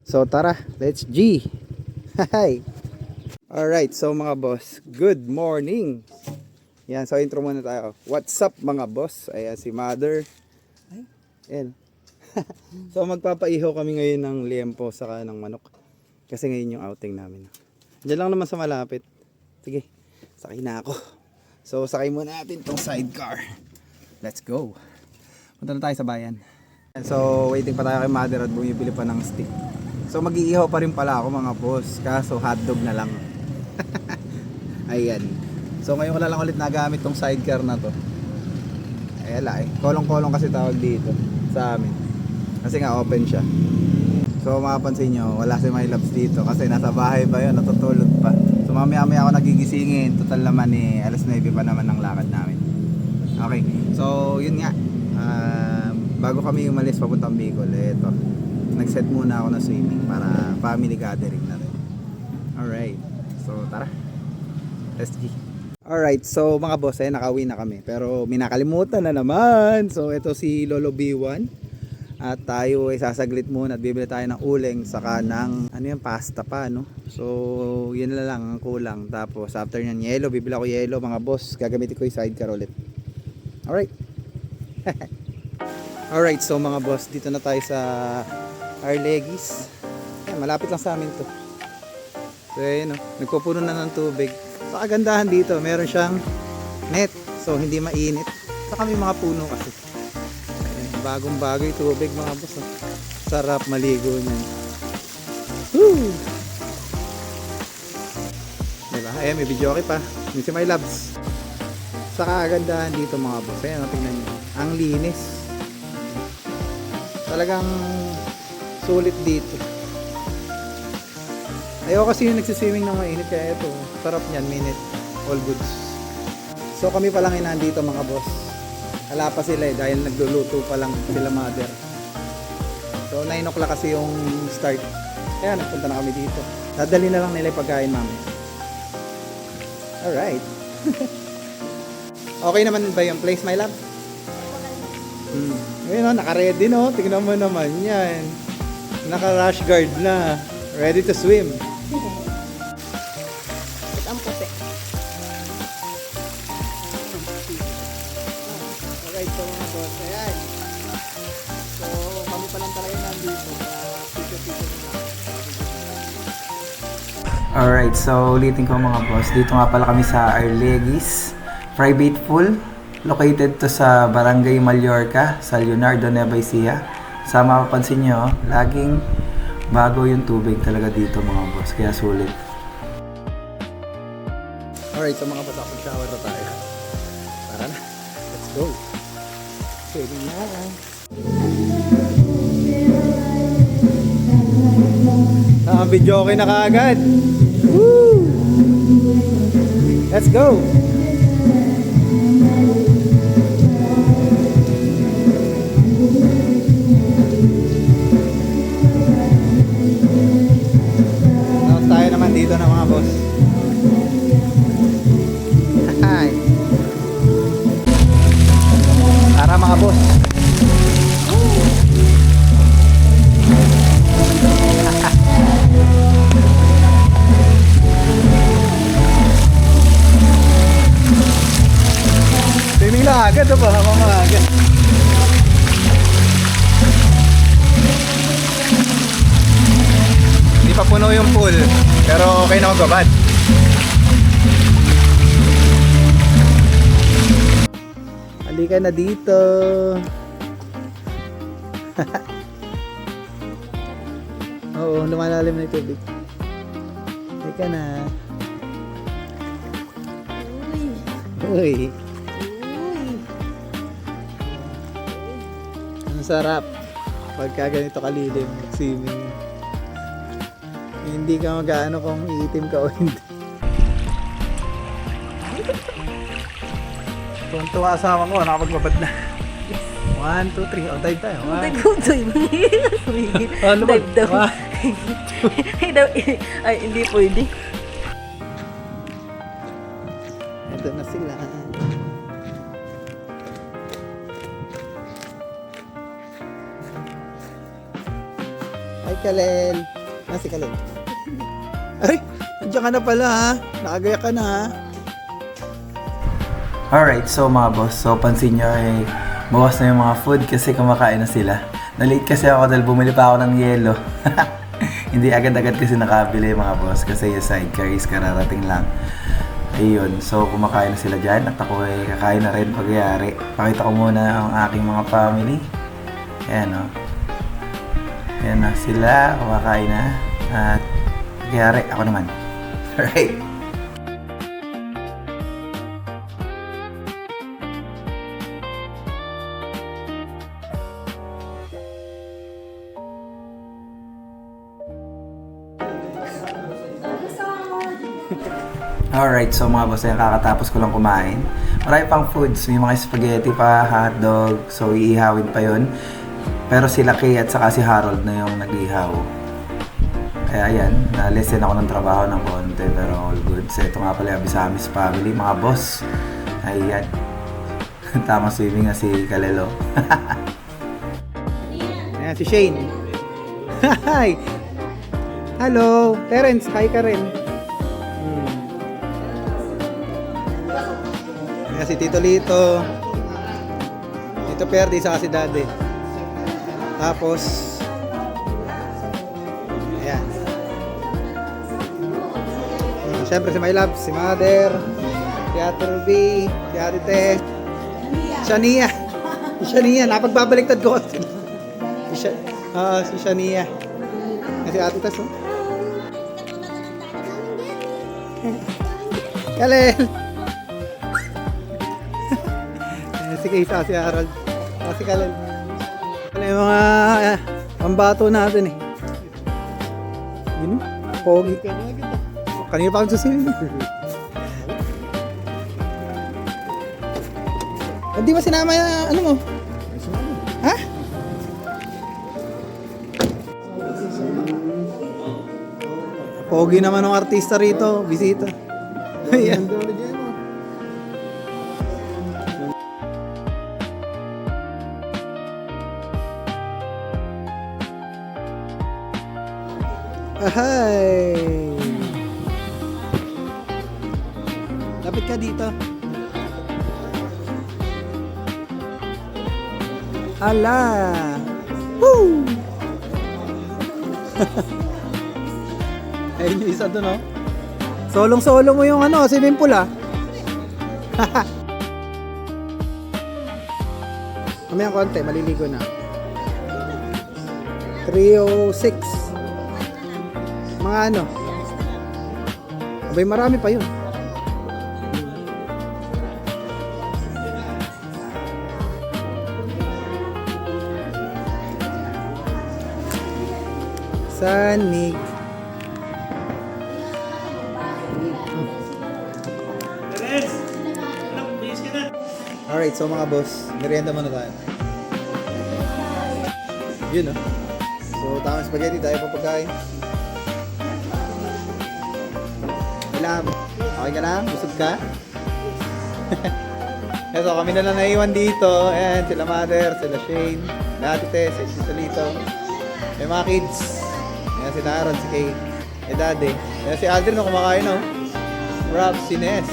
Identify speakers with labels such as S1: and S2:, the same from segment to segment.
S1: So tara, let's G. Hi. Alright, so mga boss, good morning. Yan, so intro muna tayo. What's up mga boss? Ayan si Mother. Ayan. So magpapaihaw kami ngayon ng liempo saka ng manok. Kasi ngayon yung outing namin. Diyan lang naman sa malapit. Sige, sakay na ako. So sakay muna natin tong sidecar. Let's go. Punta na tayo sa bayan. So waiting pa tayo kay Mother at bumibili pa ng stick. So mag-iihaw pa rin pala ako mga boss. Kaso hotdog na lang. Ayan. So ngayon ko na lang ulit nagamit tong sidecar na to. Ayan lang eh. Kolong-kolong kasi tawag dito sa amin. Kasi nga open siya. So mapapansin nyo, wala si My Loves dito. Kasi nasa bahay pa yun, natutulog pa. So mamaya-maya ako nagigisingin. Total naman eh, alas 9 pa naman ang lakad namin. Okay. So yun nga. Bago kami umalis papuntang Bicol, eto. Nag-set muna ako ng swimming para family gathering na rin. Alright. So tara. Let's go. Alright, so mga boss, nakauwi na kami. Pero minakalimutan na naman. So ito si Lolo B1. At tayo ay sasaglit muna at bibili tayo ng uling saka ng ano yan, pasta pa, no? So yun na lang ang kulang. Tapos after nyan yelo, bibili ako yelo mga boss. Gagamitin ko yung sidecar ulit. Alright. Alright, so mga boss, dito na tayo sa Arleguis. Ayan, malapit lang sa amin to. So ayun, no? Nagpupuno na ng tubig. Sa kagandahan dito, meron siyang net. So hindi mainit. Saka may mga puno kasi. Ayan, bagong bagay tubig mga boss. Oh. Sarap maligo niyan. Woo! Diba? Ayan, may video okay pa. Yung si My Loves. Sa kagandahan dito mga boss. Ayan, tingnan nyo. Ang linis. Talagang sulit dito. Ayoko kasi yung nagsiswimming ng mainit, kaya ito, sarap niyan, minute, all goods. So kami pa lang nandito mga boss. Hala pa sila dahil nagluluto pa lang sila Mother. So 9 o'clock kasi yung start. Kaya nagpunta na kami dito. Dadali na lang nila yung pagkain namin. Alright. Okay naman ba yung place, my love? Ayun o, naka-ready no. Tignan mo naman yan. Naka-rash guard na. Ready to swim.
S2: At ang puti.
S1: Alright, so mga boss, ayan. So, kami pa lang talaga nandito. Alright, so ulitin ko mga boss. Dito nga pala kami sa Arleguis Private Pool. Located to sa Barangay Mallorca, sa Leonardo Nueva Ecija. Sa mapapansin nyo, laging bago yung tubig talaga dito mga boss, kaya sulit. Alright, so mga boss, shower na tayo. Tara na, let's go. Swimming na. Video okay na kaagad. Woo! Let's go. Dito na mga boss. Hi. Tara mga boss. Swimming lang agad ba? Habang agad. Hindi pa puno yung pool. Pero okay na magbabad. Halika na dito. Oo, lumalalim na yung tubig. Halika na. Uy. Ang sarap. Pagka ganito kalilim, swimming. Hindi ka mag-ano kung iitim ka o hindi. Kung tuwa asama ko, nakapagbabad na. 1, 2, 3. O, dive tayo. Ano ba?
S2: Dive daw. Ay, hindi pwede.
S1: Ito na sila. Hi Kalel. Si Kalel. Ay, nandiyan ka na pala ha. Nakagaya ka na ha. Alright, so mga boss, so pansin nyo ay bawas na yung mga food kasi kumakain na sila. Na-late kasi ako dahil bumili pa ako ng yelo. Hindi agad-agad kasi nakabili mga boss kasi yung sidecar is kararating lang. Ayun, so kumakain na sila dyan at ako ay kakain na rin pagyari. Pakita ko muna ang aking mga family. Ayan o. Ayan na sila, kumakain na. At pagyari, ako naman. Alright. Alright, so mga boss, ayan, kakatapos ko lang kumain. Marami pang foods, may mga spaghetti pa, hotdog, so iihawin pa yun. Pero si Lucky at saka si Harold na yung nag-ihaw. Kaya ayan, na-listen ako ng trabaho ng konti, pero all good. So ito nga pala yung Abisamis family, mga boss. Ayan. Tama swimming na si Kalelo. Ayan, si Shane. Hi! Hello! Terence, hi ka rin. Ayan, si Tito Lito. Tito Perdi, saka si Daddy. Tapos, ayan. Siyempre si My Love, si Mother, si Ate Ruby, si Ate Tess, si Shania. Si Shania, napagbabaliktad ko kasi. Si Shania. Si Ate Tess, oh. Kalel! Si Kaysa, si Harold, si Kalel. Yung mga pambato natin eh. Yun, pogi. Kanina pa akong susilin. Hindi ba sinama yung ano mo? Ha? Pogi naman ng artista rito, bisita. Ayan. Ahay! Lapit ka dito. Ala! Woo! Ayun yung isa doon, oh. Solong-solo mo yung ano, swimming pool, ah. Mamayang konti, maliligo na. 3:06. Mga ano. Abay, marami pa yun. Sanig. Alright, so mga boss, merienda muna tayo. Yun, oh. So, tamang spaghetti, tayo pa pagkain. Alam, okay ka na? Busog ka? So, kami na lang naiwan dito. Ayan, sila Mother, sila Shane, Ate Tess, si Solito. May mga kids. Ayan, si Taron, si Kay, si Daddy. Ayan, si Aldrin na kumakain, no? Rob, si Ness.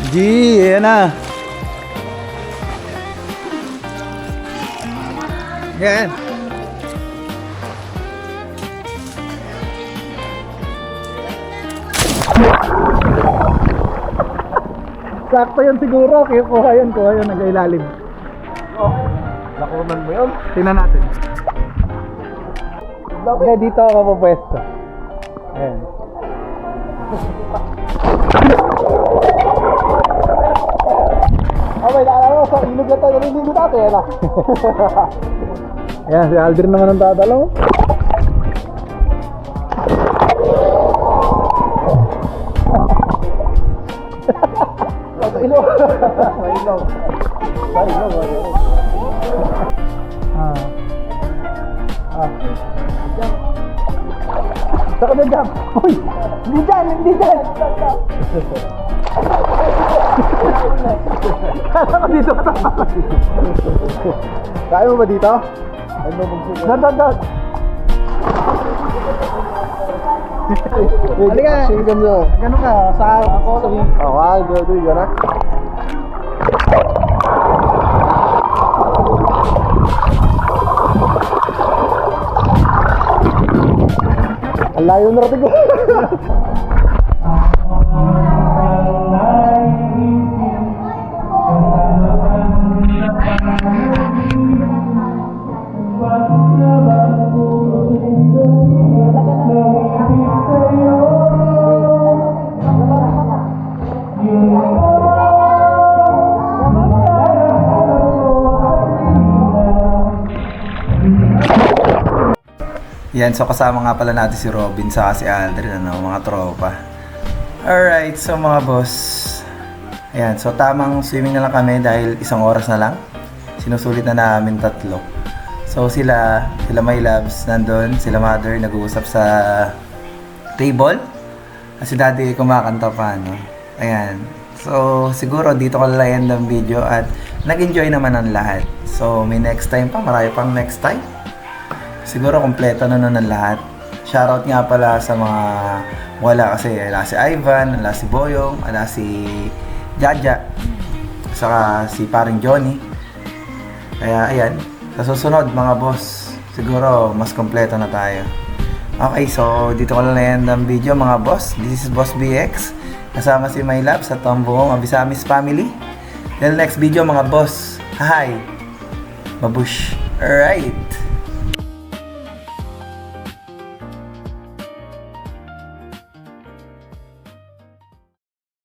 S1: G, ayan na. Ayan. Sakto yan siguro. Kuha yun, nag-ilalim. Oh, nakunan mo yun? Tingnan natin. Okay, dito ako papwesto. Ayan. Okay, naalala mo, sa ilog na tayo, naliligo natin, yan ah. Ayan, si Aldrin naman ang dadalaw. Ilog. May ilog. Saka na jump. Uy! Hindi dyan! Kala ko dito ka kaya mo ba dito? Dad. Halika. Ganun ka. Sa ako. Okay, gano'n. Ang layo na rating ko. Yan, so kasama nga pala natin si Robin sa si Aldrin, ano, mga tropa. Alright, so mga boss. Ayan, so tamang swimming na lang kami dahil 1 oras na lang. Sinusulit na namin 3. So sila my loves nandun, sila mother nag-uusap sa table. Kasi daddy kumakanta pa, no. Ayan. So siguro dito ko lalayan ng video at nag-enjoy naman ang lahat. So may next time pa, marami pang next time. Siguro kompleto na nun ang lahat. Shoutout nga pala sa mga wala kasi ala si Ivan, ala si Boyong, ala si Jaja, saka si paring Johnny. Kaya ayan, sa susunod mga boss, siguro mas kompleto na tayo. Okay, so dito ko lang yan ng video mga boss. This is Boss BX. Kasama si My Love sa buong Abisamis family. Till next video mga boss. Hi! Babush! Alright!